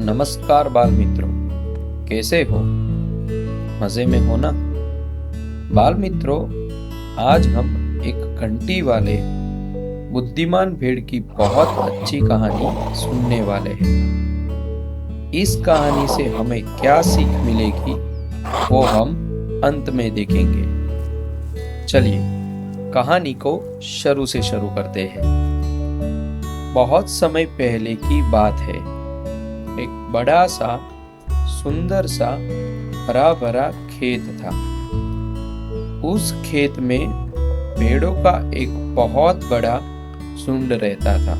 नमस्कार बाल मित्रों, कैसे हो? मजे में हो ना? बाल मित्रों, आज हम एक घंटी वाले बुद्धिमान भेड़ की बहुत अच्छी कहानी सुनने वाले हैं। इस कहानी से हमें क्या सीख मिलेगी वो हम अंत में देखेंगे। चलिए कहानी को शुरू से शुरू करते हैं। बहुत समय पहले की बात है। एक बड़ा सा सुंदर सा हरा भरा खेत था। उस खेत में भेड़ों का एक बहुत बड़ा झुंड रहता था।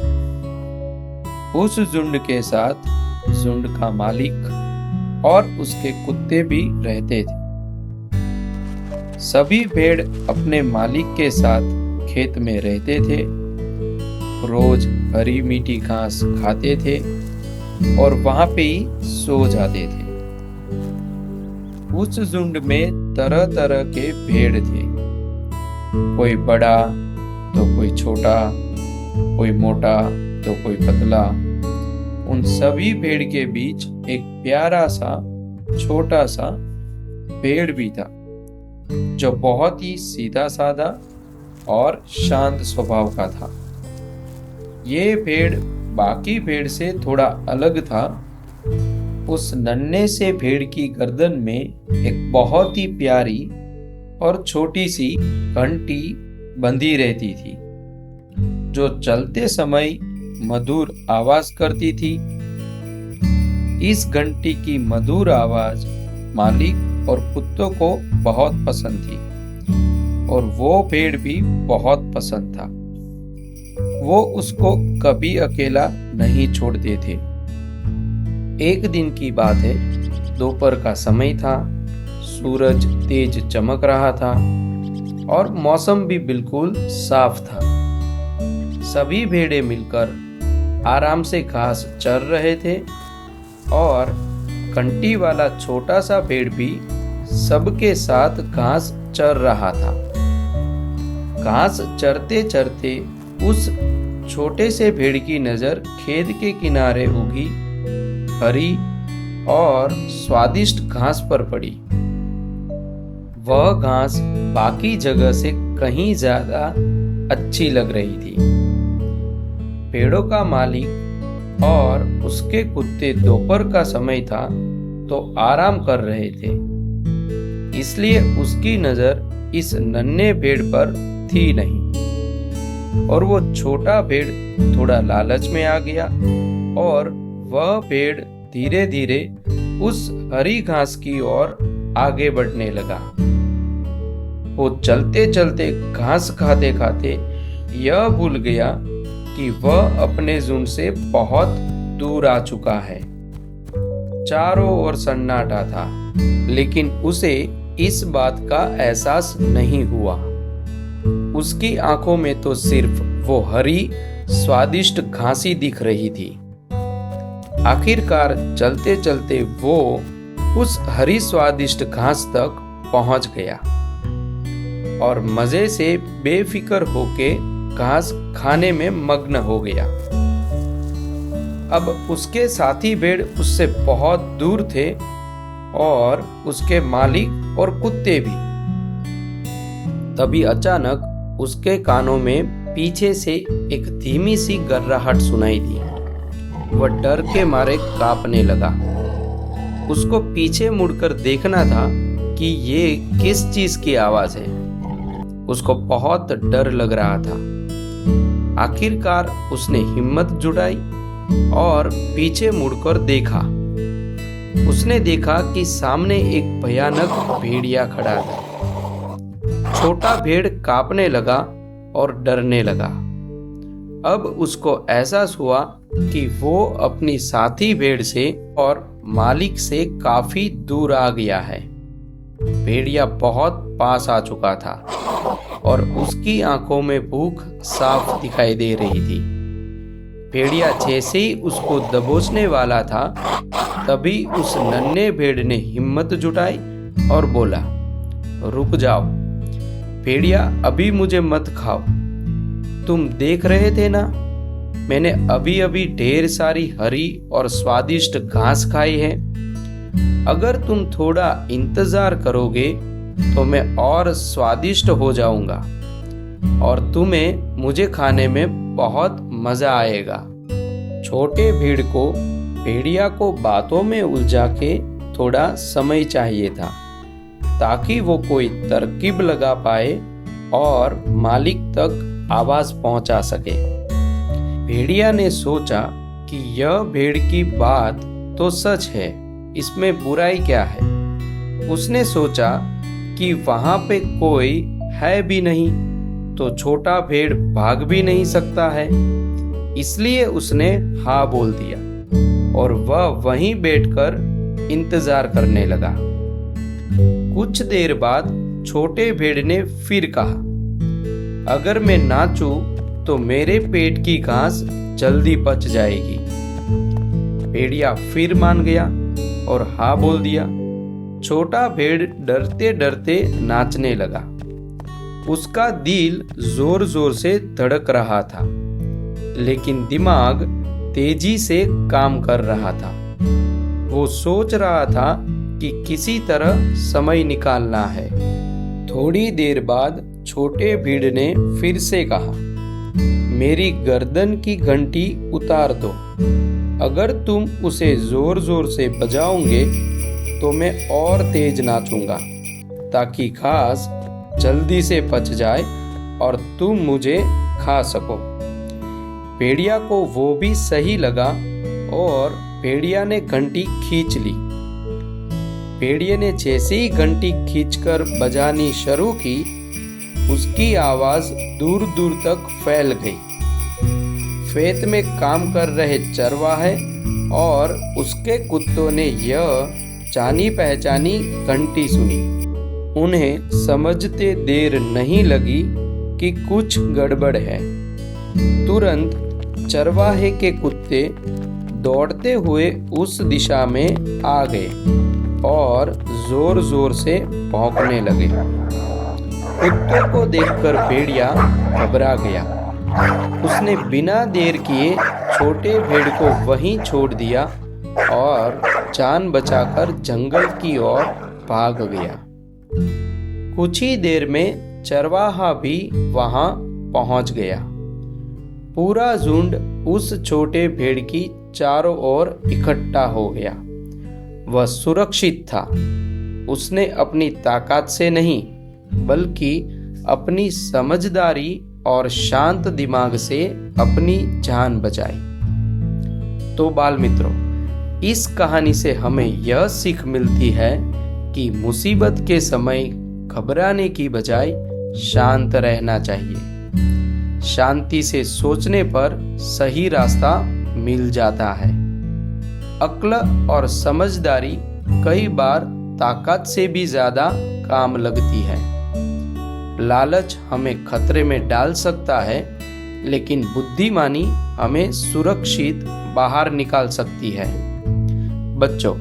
उस झुंड के साथ झुंड का मालिक और उसके कुत्ते भी रहते थे। सभी भेड़ अपने मालिक के साथ खेत में रहते थे, रोज हरी मीठी घास खाते थे और वहां पे ही सो जाते थे। उस झुंड में तरह तरह के भेड़ थे, कोई बड़ा तो कोई छोटा, कोई मोटा तो कोई पतला। उन सभी भेड़ के बीच एक प्यारा सा छोटा सा भेड़ भी था, जो बहुत ही सीधा साधा और शांत स्वभाव का था। ये भेड़ बाकी भेड़ से थोड़ा अलग था। उस नन्हे से भेड़ की गर्दन में एक बहुत ही प्यारी और छोटी सी घंटी बंधी रहती थी, जो चलते समय मधुर आवाज करती थी। इस घंटी की मधुर आवाज मालिक और कुत्तों को बहुत पसंद थी और वो भेड़ भी बहुत पसंद था। वो उसको कभी अकेला नहीं छोड़ते थे। एक दिन की बात है, दोपहर का समय था। सूरज तेज चमक रहा था और मौसम भी बिल्कुल साफ था। सभी भेड़ें मिलकर आराम से घास चर रहे थे और घंटी वाला छोटा सा भेड़ भी सबके साथ घास चर रहा था। घास चरते चरते उस छोटे से भेड़ की नजर खेत के किनारे उगी हरी और स्वादिष्ट घास पर पड़ी। वह घास बाकी जगह से कहीं ज्यादा अच्छी लग रही थी। भेड़ों का मालिक और उसके कुत्ते दोपहर का समय था तो आराम कर रहे थे, इसलिए उसकी नजर इस नन्हे भेड़ पर थी नहीं और वो छोटा भेड़ थोड़ा लालच में आ गया और वह भेड़ धीरे धीरे उस हरी घास की ओर आगे बढ़ने लगा। वो चलते चलते घास खाते खाते यह भूल गया कि वह अपने झुंड से बहुत दूर आ चुका है। चारों ओर सन्नाटा था, लेकिन उसे इस बात का एहसास नहीं हुआ। उसकी आंखों में तो सिर्फ वो हरी स्वादिष्ट घास ही दिख रही थी। आखिरकार चलते चलते वो उस हरी स्वादिष्ट घास तक पहुंच गया और मजे से बेफिक्र होके घास खाने में मग्न हो गया। अब उसके साथी भेड़ उससे बहुत दूर थे और उसके मालिक और कुत्ते भी। तभी अचानक उसके कानों में पीछे से एक धीमी सी गर्राहट सुनाई दी। वह डर के मारे कांपने लगा। उसको पीछे मुड़कर देखना था कि ये किस चीज की आवाज है। उसको बहुत डर लग रहा था। आखिरकार उसने हिम्मत जुटाई और पीछे मुड़कर देखा। उसने देखा कि सामने एक भयानक भेड़िया खड़ा था। छोटा भेड़ कांपने लगा और डरने लगा। अब उसको एहसास हुआ कि वो अपनी साथी भेड़ से और मालिक से काफी दूर आ गया है। भेड़िया बहुत पास आ चुका था और उसकी आंखों में भूख साफ दिखाई दे रही थी। भेड़िया जैसे ही उसको दबोचने वाला था, तभी उस नन्हे भेड़ ने हिम्मत जुटाई और बोला, रुक जाओ भेड़िया, अभी मुझे मत खाओ। तुम देख रहे थे ना, मैंने अभी अभी ढेर सारी हरी और स्वादिष्ट घास खाई है। अगर तुम थोड़ा इंतजार करोगे तो मैं और स्वादिष्ट हो जाऊंगा और तुम्हें मुझे खाने में बहुत मजा आएगा। छोटे भेड़ को भेड़िया को बातों में उलझा के थोड़ा समय चाहिए था ताकि वो कोई तरकीब लगा पाए और मालिक तक आवाज पहुंचा सके। भेड़िया ने सोचा कि यह भेड़ की बात तो सच है, इसमें बुराई क्या है। उसने सोचा कि वहां पे कोई है भी नहीं तो छोटा भेड़ भाग भी नहीं सकता है, इसलिए उसने हाँ बोल दिया और वह वहीं बैठकर इंतजार करने लगा। कुछ देर बाद छोटे भेड़ ने फिर कहा, अगर मैं नाचूं तो मेरे पेट की घास जल्दी पच जाएगी। भेड़िया फिर मान गया और हाँ बोल दिया। छोटा भेड़ डरते डरते नाचने लगा। उसका दिल जोर जोर से धड़क रहा था, लेकिन दिमाग तेजी से काम कर रहा था। वो सोच रहा था कि किसी तरह समय निकालना है। थोड़ी देर बाद छोटे भेड़ ने फिर से कहा, मेरी गर्दन की घंटी उतार दो। अगर तुम उसे जोर जोर से बजाओगे तो मैं और तेज नाचूंगा ताकि घास जल्दी से पच जाए और तुम मुझे खा सको। भेड़िया को वो भी सही लगा और भेड़िया ने घंटी खींच ली। भेड़िया ने जैसे ही घंटी खींचकर बजानी शुरू की, उसकी आवाज दूर दूर तक फैल गई। खेत में काम कर रहे चरवाहे और उसके कुत्तों ने यह जानी पहचानी घंटी सुनी। उन्हें समझते देर नहीं लगी कि कुछ गड़बड़ है। तुरंत चरवाहे के कुत्ते दौड़ते हुए उस दिशा में आ गए और जोर जोर से भौंकने लगे। कुत्तों को देखकर भेड़िया घबरा गया। उसने बिना देर किए छोटे भेड़ को वहीं छोड़ दिया और जान बचाकर जंगल की ओर भाग गया। कुछ ही देर में चरवाहा भी वहां पहुंच गया। पूरा झुंड उस छोटे भेड़ की चारों ओर इकट्ठा हो गया। वह सुरक्षित था। उसने अपनी ताकत से नहीं बल्कि अपनी समझदारी और शांत दिमाग से अपनी जान बचाई। तो बाल मित्रों, इस कहानी से हमें यह सीख मिलती है कि मुसीबत के समय घबराने की बजाय शांत रहना चाहिए। शांति से सोचने पर सही रास्ता मिल जाता है। अक्ल और समझदारी कई बार ताकत से भी ज्यादा काम लगती है। लालच हमें खतरे में डाल सकता है, लेकिन बुद्धिमानी हमें सुरक्षित बाहर निकाल सकती है। बच्चों,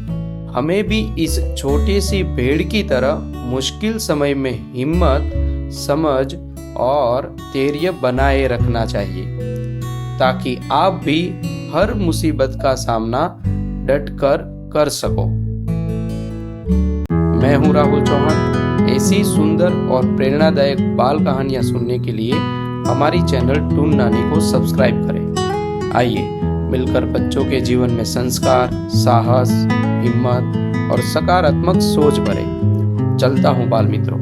हमें भी इस छोटी सी भेड़ की तरह मुश्किल समय में हिम्मत, समझ और धैर्य बनाए रखना चाहिए ताकि आप भी हर मुसीबत का सामना डटकर कर सको। मैं हूं राहुल चौहान। ऐसी सुंदर और प्रेरणादायक बाल कहानियां सुनने के लिए हमारी चैनल टून नानी को सब्सक्राइब करें। आइए मिलकर बच्चों के जीवन में संस्कार, साहस, हिम्मत और सकारात्मक सोच भरें। चलता हूं बाल मित्रों,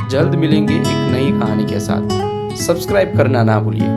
जल्द मिलेंगे एक नई कहानी के साथ। सब्सक्राइब करना ना भूलिए।